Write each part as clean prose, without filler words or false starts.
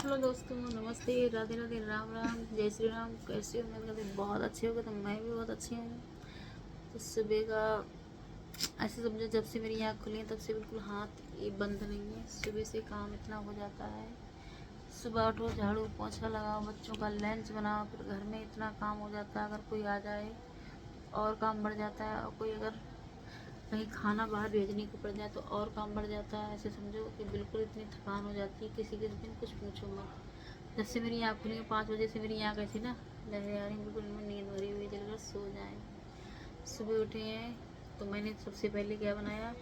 Hello दोस्तों, नमस्ते, राधे राधे, राम राम, जय श्री राम। कैसे हो? मैंने कहते बहुत अच्छे हो गए। तो मैं भी बहुत अच्छी हूँ। तो सुबह का ऐसे समझो, जब से मेरी आँख खुली है तब से बिल्कुल हाथ ये बंद नहीं है। सुबह से काम इतना हो जाता है। सुबह उठो, झाड़ू पोछा लगाओ, बच्चों का लंच बनाओ, फिर घर में इतना काम हो जाता है। अगर कोई आ जाए और काम बढ़ जाता है, और कोई अगर कहीं खाना बाहर भेजने को पड़ जाए तो और काम बढ़ जाता है। ऐसे समझो कि बिल्कुल इतनी थकान हो जाती है, किसी दिन कुछ पूछो मत। जब से मेरी आँख खुली है 5 बजे से, मेरी आँख ऐसी ना लहरें आ रही, बिल्कुल में नींद भरी हुई, दिल कर सो जाए। सुबह उठे हैं तो मैंने सबसे पहले क्या बनाया,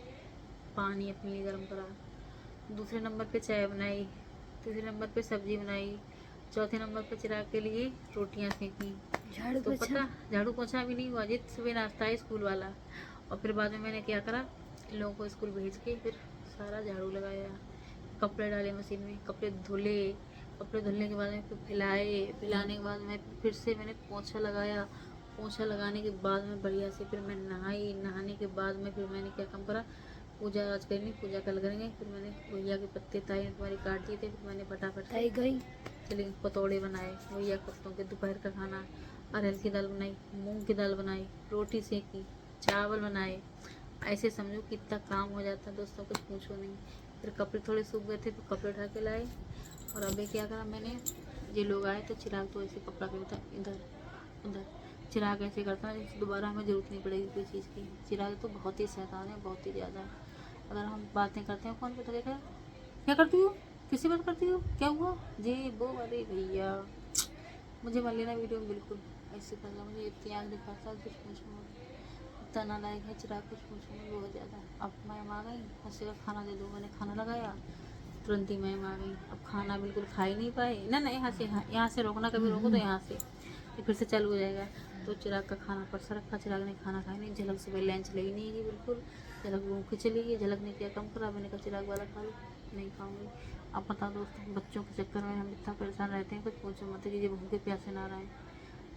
पानी अपने लिए गर्म करा। दूसरे नंबर पे चाय बनाई। तीसरे नंबर पे सब्जी बनाई। चौथे नंबर पे चिराग के लिए रोटियां सेकी। तो पता, झाड़ू पोछा भी नहीं हुआ, जित सुबह नाश्ता है स्कूल वाला। और फिर बाद में मैंने क्या करा, इन लोगों को स्कूल भेज के फिर सारा झाड़ू लगाया, कपड़े डाले मशीन में, कपड़े धुले। कपड़े धुलने के बाद में फिर फिलाने के बाद में फिर से मैंने पोछा लगाया। पोछा लगाने के बाद में बढ़िया से फिर मैं नहाई। नहाने के बाद में फिर मैंने क्या काम करा, पूजा आज करनी, पूजा कल करेंगे। फिर मैंने भैया के पत्ते ताई तुम्हारी काट दिए थे, फिर मैंने फटाफट से गई चली पतौड़े बनाए भैया पत्तों के। दोपहर का खाना, अरहर की दाल बनाई, मूंग की दाल बनाई, रोटी सेकी, चावल बनाए। ऐसे समझो कि इतना काम हो जाता है दोस्तों, कुछ पूछो नहीं। फिर कपड़े थोड़े सूख गए थे, फिर कपड़े उठा के लाए। और अभी क्या करा मैंने, ये लोग आए तो चिराग तो ऐसे कपड़ा करता इधर उधर। चिराग ऐसे करता है जैसे दोबारा हमें ज़रूरत नहीं पड़ेगी कोई चीज़ की। चिराग तो बहुत ही शैतान है, बहुत ही ज़्यादा। अगर हम बातें करते हैं फ़ोन पे तो देखा क्या करती हो, किसी बात करती हो, क्या हुआ जी वो। अरे भैया मुझे मान लेना वीडियो में बिल्कुल ऐसे करना, मुझे इतनी आग दिखाता कुछ पूछो मत। इतना नालायक है चिराग, कुछ पूछो मत, बहुत ज़्यादा। अब मैम आ गई, हंसी का खाना दे दो। मैंने खाना लगाया, तुरंत ही मैम आ गई। अब खाना बिल्कुल खा ही नहीं पाए ना। यहाँ से रोकना, कभी रोको तो यहाँ से ये फिर से चालू हो जाएगा। तो चिराग का खाना परसा रखा, चिराग ने खाना खाया नहीं। झलक सुबह लंच ले ही नहीं गई बिल्कुल, झलक भूख चली गई। झलक ने क्या कम करा, मैंने कहा चिराग वाला खा लो, नहीं खाऊंगी। अब पता दोस्तों, बच्चों के चक्कर में हम इतना परेशान रहते हैं, कुछ पूछो मत कि ये भूखे प्यासे ना रहें।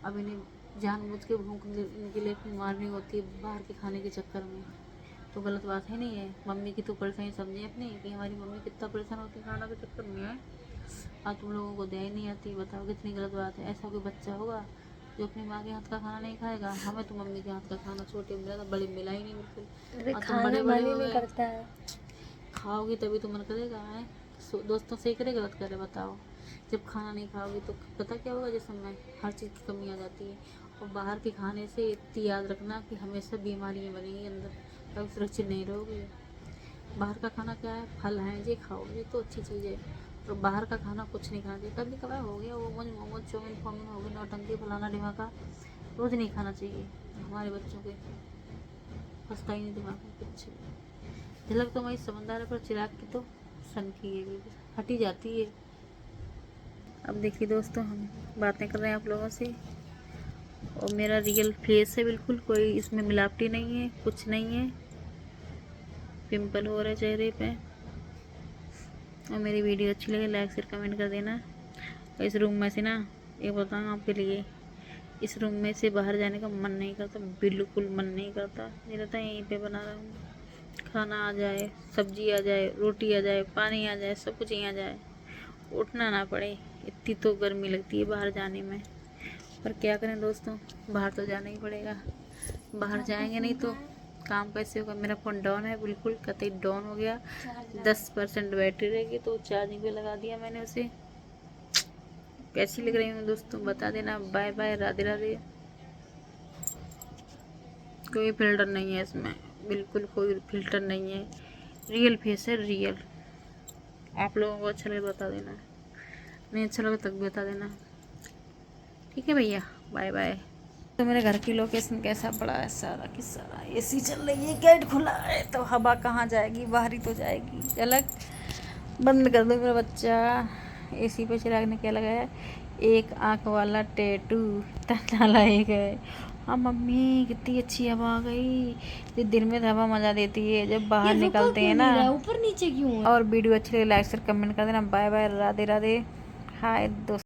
अब इन्हें जानबूझ के भूख इनके लिए मारनी होती है बाहर के खाने के चक्कर में, तो गलत बात है नहीं है। मम्मी की तो परेशानी समझे अपनी, कि हमारी मम्मी कितना परेशान होती है खाना के चक्कर में है। आज तुम लोगों को दया ही नहीं आती, बताओ कितनी गलत बात है। ऐसा कोई बच्चा होगा जो अपनी माँ के हाथ का खाना नहीं खाएगा? हमें तो मम्मी के हाथ का खाना छोटे मिला था, बड़े मिला ही नहीं बिल्कुल। और तुम बड़े बड़े हो गए, खाओगी तभी तो मन करेगा है। दोस्तों से ही करे, गलत करे बताओ। जब खाना नहीं खाओगी तो पता क्या होगा, जिस समय हर चीज़ की कमी आ जाती है। और बाहर के खाने से इतनी याद रखना कि हमेशा बीमारियाँ बनेंगी अंदर, कभी सुरक्षित नहीं रहोगे। बाहर का खाना क्या है, फल है, ये खाओ, ये तो अच्छी चीज़ है। और बाहर का खाना कुछ नहीं खाना चाहिए। कभी कभार हो गया वो मोमोज चाउमीन फाउमीन हो गई, नौटंकी फलाना ढिमाका, रोज़ नहीं खाना चाहिए। हमारे बच्चों के फंसता ही नहीं दिमाग में कुछ। झलक तो वही समझदार है, पर चिराग की तो सन की है, बिल्कुल हटी जाती है। अब देखिए दोस्तों, हम बातें कर रहे हैं आप लोगों से, और मेरा रियल फेस है बिल्कुल, कोई इसमें मिलावटी नहीं है, कुछ नहीं है। पिंपल हो रहा है चेहरे पे। और मेरी वीडियो अच्छी लगे लाइक शेयर कमेंट कर देना। इस रूम में से ना, ये बताऊँ आपके लिए, इस रूम में से बाहर जाने का मन नहीं करता, बिल्कुल मन नहीं करता। नहीं रहता यहीं पे बना रहा हूँ, खाना आ जाए, सब्जी आ जाए, रोटी आ जाए, पानी आ जाए, सब कुछ यहीं आ जाए, उठना ना पड़े। इतनी तो गर्मी लगती है बाहर जाने में, पर क्या करें दोस्तों, बाहर तो जाना ही पड़ेगा। बाहर जाएंगे नहीं तो काम कैसे होगा। मेरा फ़ोन डाउन है, बिल्कुल कतई डाउन हो गया। 10% बैटरी रहेगी, तो चार्जिंग पे लगा दिया मैंने उसे। कैसी लग रही हूँ दोस्तों बता देना। Bye bye, Radhe Radhe. कोई फिल्टर नहीं है इसमें, बिल्कुल कोई फिल्टर नहीं है, रियल फेस है, रियल। आप लोगों को अच्छा लगे बता देना, नहीं अच्छा लगे तक भी बता देना, ठीक है भैया। Bye bye. तो मेरे घर की लोकेशन कैसा पड़ा है, सारा की सारा एसी चल रही है, गेट खुला है, तो हवा कहाँ जाएगी, बाहर ही तो जाएगी। झलक बंद कर दो मेरा बच्चा। एसी पे चिराग ने क्या लगाया, एक आंख वाला टैटू, इतना नालायक है। हाँ मम्मी, कितनी अच्छी हवा आ गई। ये दिन में तो हवा मजा देती है, जब बाहर निकलते हैं ना। ऊपर नीचे क्यों? और वीडियो अच्छी लगे लाइक शेयर कमेंट कर देना। Bye bye, Radhe Radhe. Hi दोस्तों।